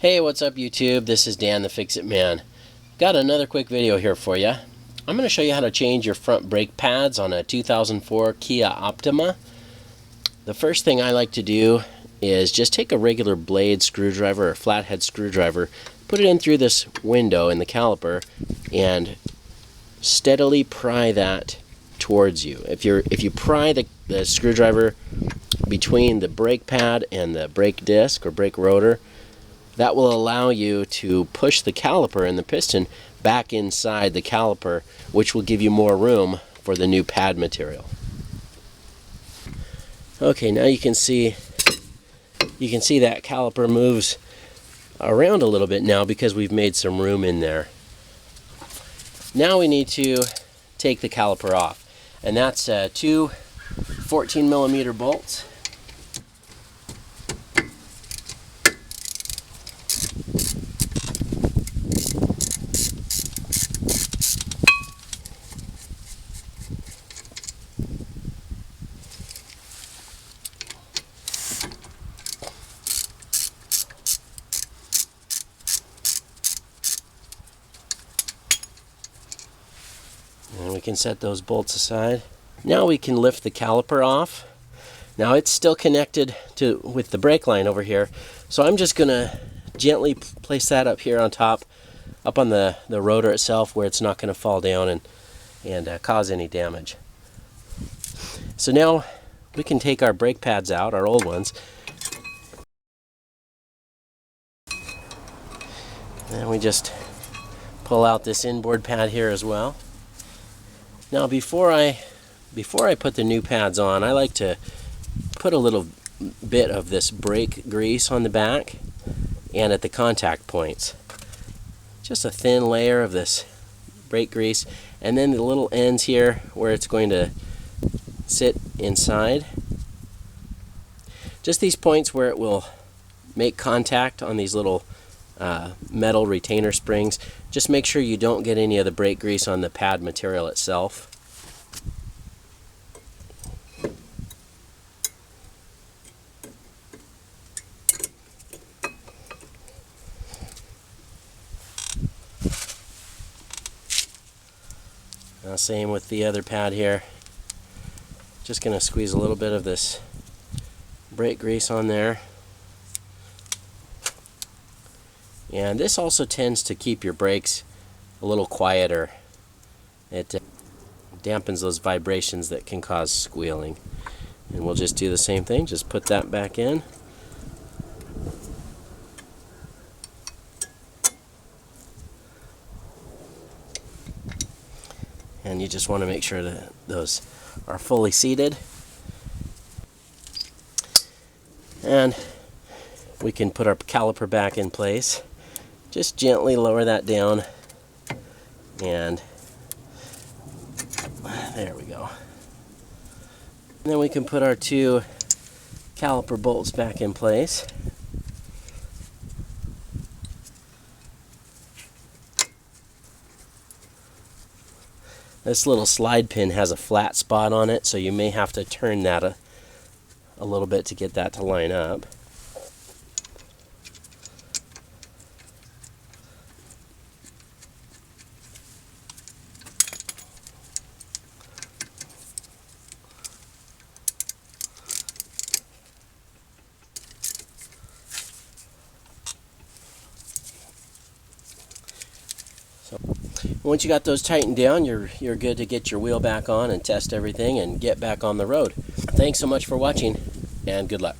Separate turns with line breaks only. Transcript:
Hey, what's up YouTube? This is Dan the Fix-It Man. Got another quick video here for you. I'm going to show you how to change your front brake pads on a 2004 Kia Optima. The first thing I like to do is just take a regular blade screwdriver or flathead screwdriver, put it in through this window in the caliper, and steadily pry that towards you. If you pry the screwdriver between the brake pad and the brake disc or brake rotor, that will allow you to push the caliper and the piston back inside the caliper, which will give you more room for the new pad material. Okay, now you can see that caliper moves around a little bit now because we've made some room in there. Now we need to take the caliper off, and that's two 14mm bolts. And we can set those bolts aside. Now we can lift the caliper off. Now it's still connected with the brake line over here, so I'm just gonna gently place that up here on top, up on the rotor itself, where it's not going to fall down and cause any damage. So now we can take our brake pads out, our old ones, and we just pull out this inboard pad here as well. Now before I put the new pads on, I like to put a little bit of this brake grease on the back and at the contact points. Just a thin layer of this brake grease, and then the little ends here where it's going to sit inside. Just these points where it will make contact on these little metal retainer springs. Just make sure you don't get any of the brake grease on the pad material itself. Now, same with the other pad here. Just going to squeeze a little bit of this brake grease on there. And this also tends to keep your brakes a little quieter. It dampens those vibrations that can cause squealing. And we'll just do the same thing, just put that back in. And you just want to make sure that those are fully seated. And we can put our caliper back in place. Just gently lower that down, and there we go. And then we can put our two caliper bolts back in place. This little slide pin has a flat spot on it, so you may have to turn that a little bit to get that to line up. Once you got those tightened down, you're good to get your wheel back on and test everything and get back on the road. Thanks so much for watching, and good luck.